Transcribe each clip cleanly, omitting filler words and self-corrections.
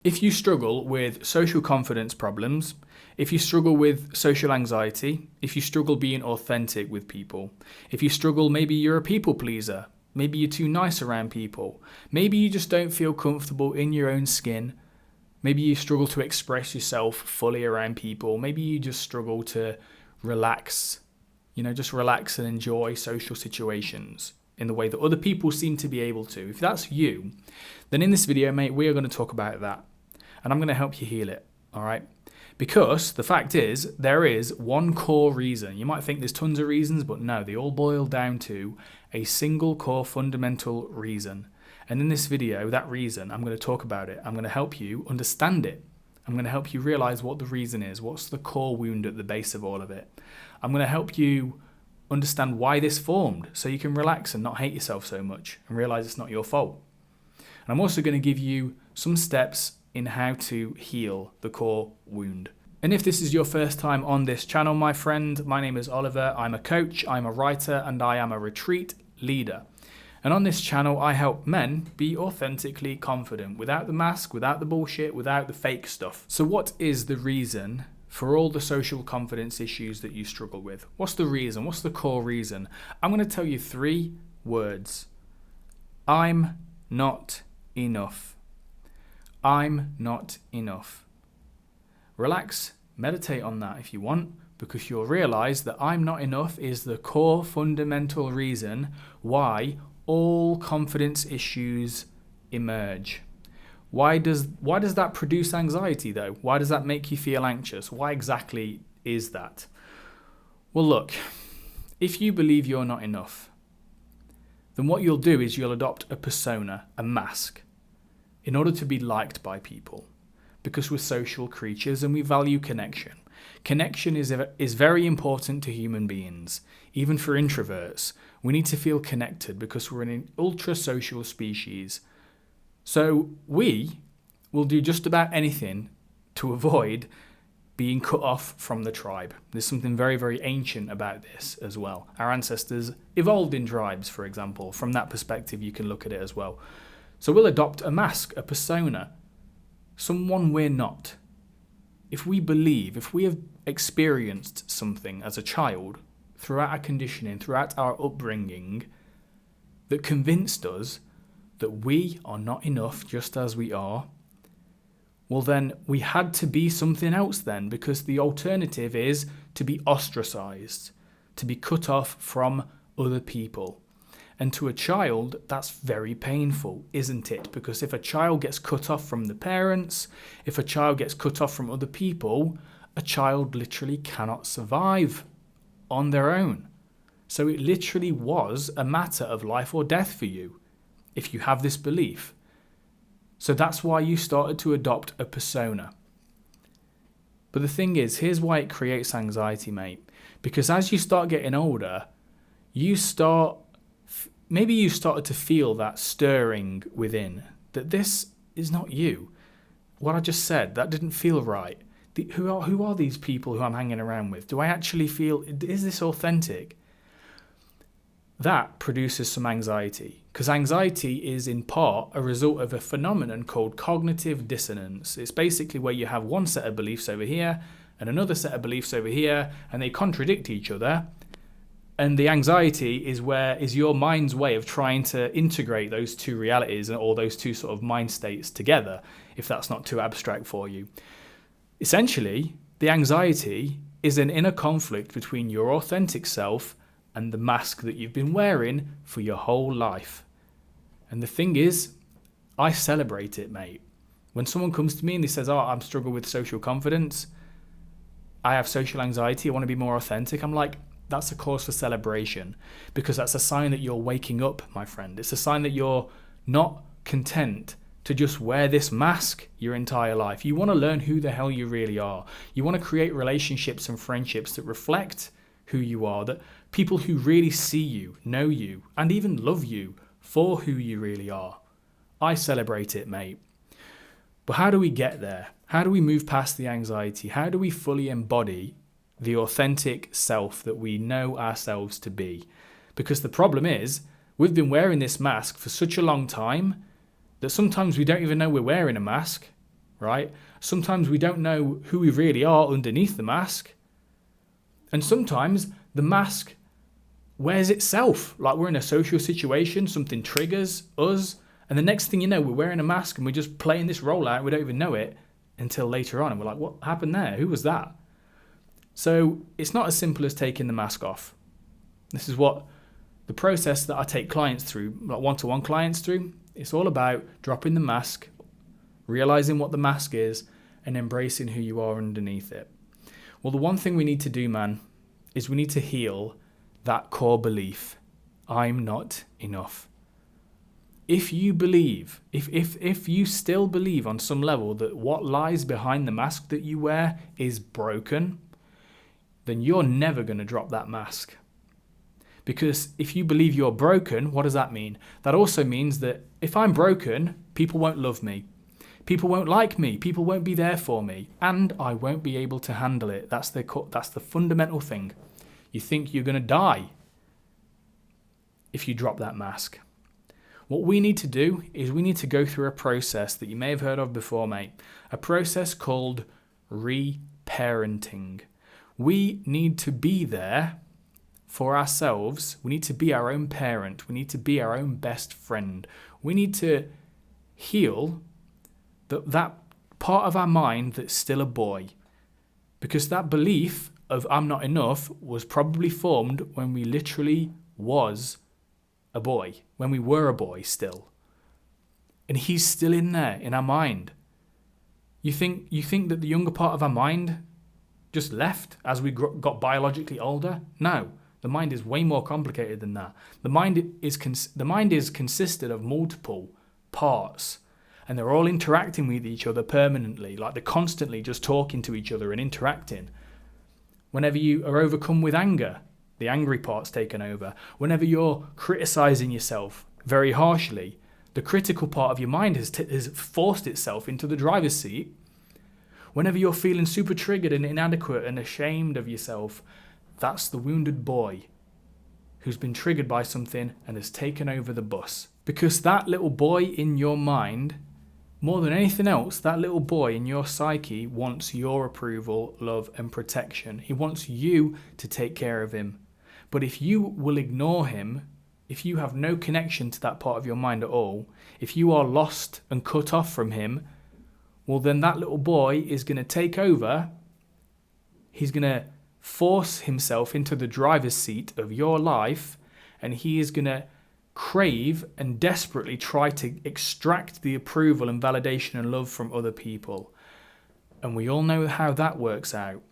If you struggle with social confidence problems, if you struggle with social anxiety, if you struggle being authentic with people, if you struggle, maybe you're a people pleaser, maybe you're too nice around people, maybe you just don't feel comfortable in your own skin, maybe you struggle to express yourself fully around people, maybe you just struggle to relax, just relax and enjoy social situations in the way that other people seem to be able to. If that's you, then in this video, mate, we are going to talk about that. And I'm going to help you heal it, all right? Because the fact is, there is one core reason. You might think there's tons of reasons, but no, they all boil down to a single core fundamental reason. And in this video, that reason, I'm going to talk about it. I'm going to help you understand it. I'm going to help you realize what the reason is. What's the core wound at the base of all of it? I'm going to help you understand why this formed so you can relax and not hate yourself so much and realize it's not your fault. And I'm also going to give you some steps in how to heal the core wound. And if this is your first time on this channel, my friend, my name is Oliver. I'm a coach, I'm a writer, and I am a retreat leader. And on this channel, I help men be authentically confident, without the mask, without the bullshit, without the fake stuff. So what is the reason for all the social confidence issues that you struggle with? What's the reason? What's the core reason? I'm going to tell you 3 words. I'm not enough. I'm not enough. Relax, meditate on that if you want, because you'll realize that I'm not enough is the core fundamental reason why all confidence issues emerge. Why does that produce anxiety though? Why does that make you feel anxious? Why exactly is that? Well, look, if you believe you're not enough, then what you'll do is you'll adopt a persona, a mask, in order to be liked by people, because we're social creatures and we value connection. Connection is very important to human beings, even for introverts. We need to feel connected because we're an ultra-social species. So we will do just about anything to avoid being cut off from the tribe. There's something very, very ancient about this as well. Our ancestors evolved in tribes, for example. From that perspective, you can look at it as well. So we'll adopt a mask, a persona, someone we're not. If we have experienced something as a child, throughout our conditioning, throughout our upbringing, that convinced us that we are not enough just as we are, well then we had to be something else then, because the alternative is to be ostracized, to be cut off from other people. And to a child, that's very painful, isn't it? Because if a child gets cut off from the parents, if a child gets cut off from other people, a child literally cannot survive on their own. So it literally was a matter of life or death for you, if you have this belief. So that's why you started to adopt a persona. But the thing is, here's why it creates anxiety, mate. Because as you start getting older, maybe you started to feel that stirring within, that this is not you. What I just said, that didn't feel right. Who are these people who I'm hanging around with? Do I actually feel, is this authentic? That produces some anxiety, because anxiety is in part a result of a phenomenon called cognitive dissonance. It's basically where you have one set of beliefs over here and another set of beliefs over here, and they contradict each other. And the anxiety is your mind's way of trying to integrate those two realities or those two sort of mind states together, if that's not too abstract for you. Essentially, the anxiety is an inner conflict between your authentic self and the mask that you've been wearing for your whole life. And the thing is, I celebrate it, mate. When someone comes to me and they says, I'm struggling with social confidence, I have social anxiety, I want to be more authentic, I'm like, that's a cause for celebration, because that's a sign that you're waking up, my friend. It's a sign that you're not content to just wear this mask your entire life. You want to learn who the hell you really are. You want to create relationships and friendships that reflect who you are, that people who really see you, know you, and even love you for who you really are. I celebrate it, mate. But how do we get there? How do we move past the anxiety? How do we fully embody the authentic self that we know ourselves to be? Because the problem is, we've been wearing this mask for such a long time that sometimes we don't even know we're wearing a mask, right? Sometimes we don't know who we really are underneath the mask. And sometimes the mask wears itself. Like we're in a social situation, something triggers us, and the next thing you know, we're wearing a mask and we're just playing this role out. We don't even know it until later on. And we're like, what happened there? Who was that? So it's not as simple as taking the mask off. This is what the process that I take clients through, like one-to-one clients through. It's all about dropping the mask, realizing what the mask is, and embracing who you are underneath it. Well, the one thing we need to do, man, is we need to heal that core belief. I'm not enough. If you believe, if you still believe on some level that what lies behind the mask that you wear is broken, then you're never going to drop that mask. Because if you believe you're broken, what does that mean? That also means that if I'm broken, people won't love me. People won't like me. People won't be there for me. And I won't be able to handle it. That's the fundamental thing. You think you're going to die if you drop that mask. What we need to do is we need to go through a process that you may have heard of before, mate. A process called reparenting. We need to be there for ourselves. We need to be our own parent. We need to be our own best friend. We need to heal that part of our mind that's still a boy. Because that belief of I'm not enough was probably formed when we literally was a boy, when we were a boy still. And he's still in there in our mind. You think that the younger part of our mind just left as we got biologically older? No, the mind is way more complicated than that. The mind is consisted of multiple parts, and they're all interacting with each other permanently, like they're constantly just talking to each other and interacting. Whenever you are overcome with anger, the angry part's taken over. Whenever you're criticizing yourself very harshly, the critical part of your mind has forced itself into the driver's seat. Whenever you're feeling super triggered and inadequate and ashamed of yourself, that's the wounded boy who's been triggered by something and has taken over the bus. Because that little boy in your mind, more than anything else, that little boy in your psyche wants your approval, love, and protection. He wants you to take care of him. But if you will ignore him, if you have no connection to that part of your mind at all, if you are lost and cut off from him, well, then that little boy is going to take over. He's going to force himself into the driver's seat of your life, and he is going to crave and desperately try to extract the approval and validation and love from other people. And we all know how that works out.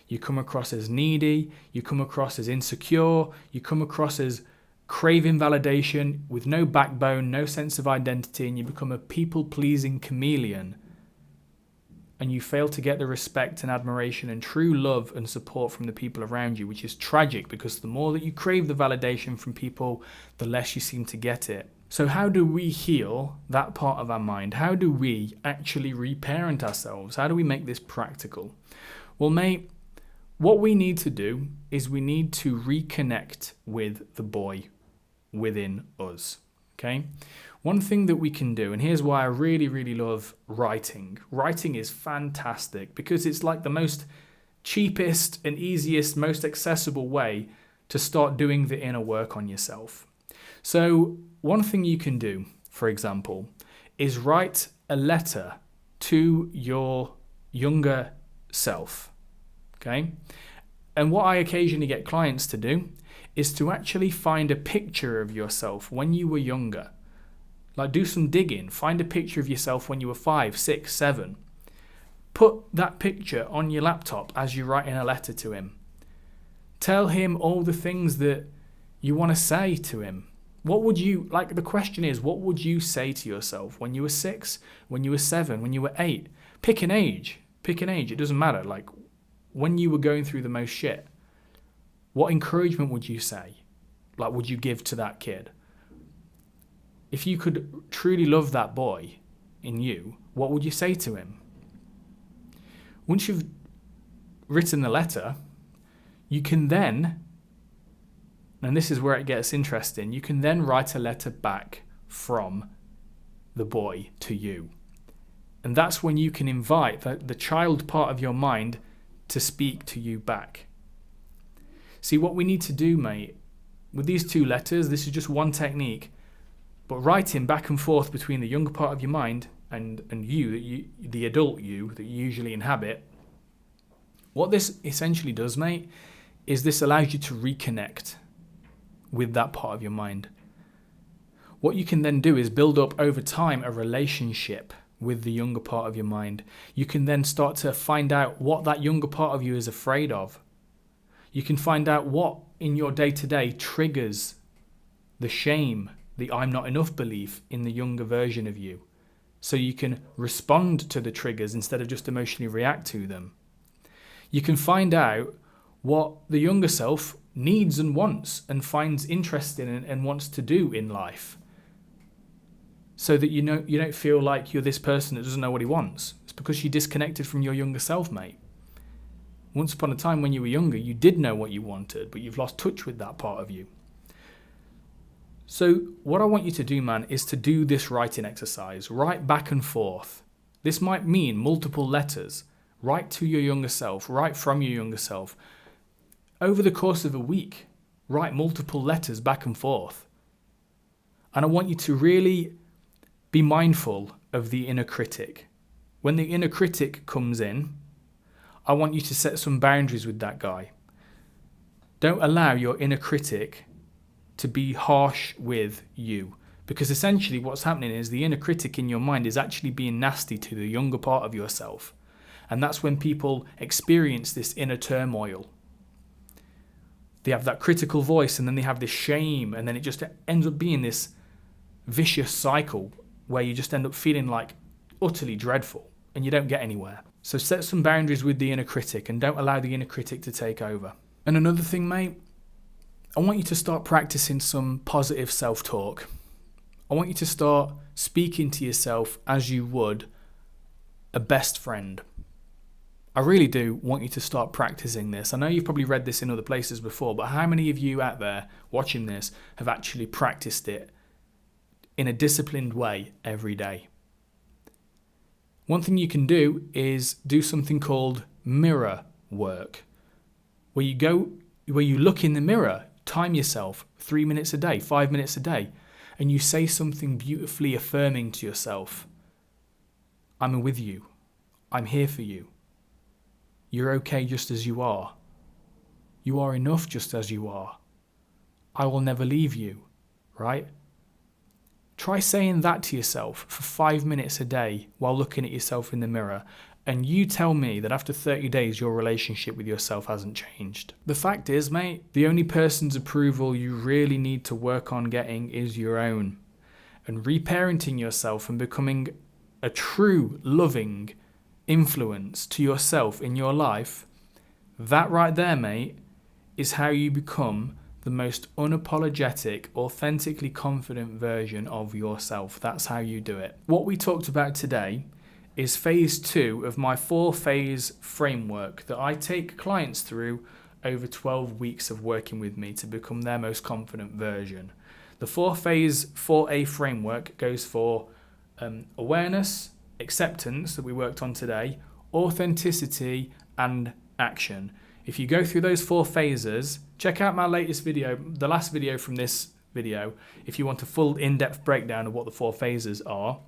You come across as needy, you come across as insecure, you come across as craving validation with no backbone, no sense of identity, and you become a people-pleasing chameleon. And you fail to get the respect and admiration and true love and support from the people around you, which is tragic because the more that you crave the validation from people, the less you seem to get it. So how do we heal that part of our mind? How do we actually reparent ourselves? How do we make this practical? Well, mate, what we need to do is we need to reconnect with the boy within us, okay? One thing that we can do, and here's why I really, really love writing. Writing is fantastic because it's like the most cheapest and easiest, most accessible way to start doing the inner work on yourself. So one thing you can do, for example, is write a letter to your younger self, okay? And what I occasionally get clients to do is to actually find a picture of yourself when you were younger. Like do some digging, find a picture of yourself when you were 5, 6, 7. Put that picture on your laptop as you're writing a letter to him. Tell him all the things that you want to say to him. The question is, what would you say to yourself when you were 6, when you were 7, when you were 8? Pick an age, it doesn't matter. Like when you were going through the most shit, what encouragement would you say? Like would you give to that kid? If you could truly love that boy in you, what would you say to him? Once you've written the letter, you can then, and this is where it gets interesting, you can then write a letter back from the boy to you. And that's when you can invite the child part of your mind to speak to you back. See, what we need to do, mate, with these 2 letters, this is just one technique, but writing back and forth between the younger part of your mind and you, the adult you that you usually inhabit, what this essentially does, mate, is this allows you to reconnect with that part of your mind. What you can then do is build up over time a relationship with the younger part of your mind. You can then start to find out what that younger part of you is afraid of. You can find out what in your day-to-day triggers the shame, the I'm not enough belief in the younger version of you. So you can respond to the triggers instead of just emotionally react to them. You can find out what the younger self needs and wants and finds interesting and wants to do in life. So that you don't feel like you're this person that doesn't know what he wants. It's because you disconnected from your younger self, mate. Once upon a time when you were younger, you did know what you wanted, but you've lost touch with that part of you. So what I want you to do, man, is to do this writing exercise. Write back and forth. This might mean multiple letters. Write to your younger self. Write from your younger self. Over the course of a week, write multiple letters back and forth. And I want you to really be mindful of the inner critic. When the inner critic comes in, I want you to set some boundaries with that guy. Don't allow your inner critic to be harsh with you, because essentially what's happening is the inner critic in your mind is actually being nasty to the younger part of yourself. And that's when people experience this inner turmoil. They have that critical voice and then they have this shame, and then it just ends up being this vicious cycle where you just end up feeling like utterly dreadful and you don't get anywhere. So set some boundaries with the inner critic and don't allow the inner critic to take over. And another thing, mate, I want you to start practicing some positive self-talk. I want you to start speaking to yourself as you would a best friend. I really do want you to start practicing this. I know you've probably read this in other places before, but how many of you out there watching this have actually practiced it in a disciplined way every day? One thing you can do is do something called mirror work, where you look in the mirror, time yourself 3 minutes a day, 5 minutes a day, and you say something beautifully affirming to yourself. I'm with you. I'm here for you. You're okay just as you are. You are enough just as you are. I will never leave you, right? Try saying that to yourself for 5 minutes a day while looking at yourself in the mirror, and you tell me that after 30 days your relationship with yourself hasn't changed. The fact is, mate, the only person's approval you really need to work on getting is your own. And reparenting yourself and becoming a true loving influence to yourself in your life, that right there, mate, is how you become the most unapologetic, authentically confident version of yourself. That's how you do it. What we talked about today is phase 2 of my 4-phase framework that I take clients through over 12 weeks of working with me to become their most confident version. The 4-phase 4A framework goes for awareness, acceptance that we worked on today, authenticity, and action. If you go through those 4 phases, check out my latest video, the last video from this video, if you want a full in-depth breakdown of what the 4 phases are.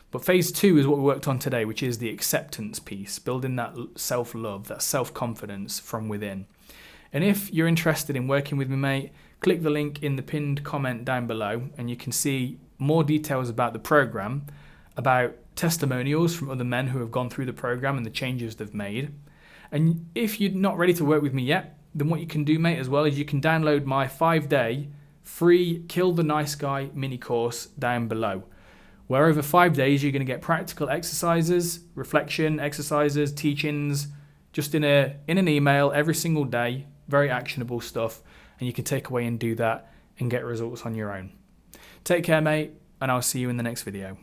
But phase 2 is what we worked on today, which is the acceptance piece, building that self-love, that self-confidence from within. And if you're interested in working with me, mate, click the link in the pinned comment down below and you can see more details about the program, about testimonials from other men who have gone through the program and the changes they've made. And if you're not ready to work with me yet, then what you can do, mate, as well is you can download my 5-day free Kill the Nice Guy mini course down below, where over 5 days you're going to get practical exercises, reflection exercises, teachings, just in an email every single day, very actionable stuff, and you can take away and do that and get results on your own. Take care, mate, and I'll see you in the next video.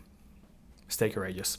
Stay courageous.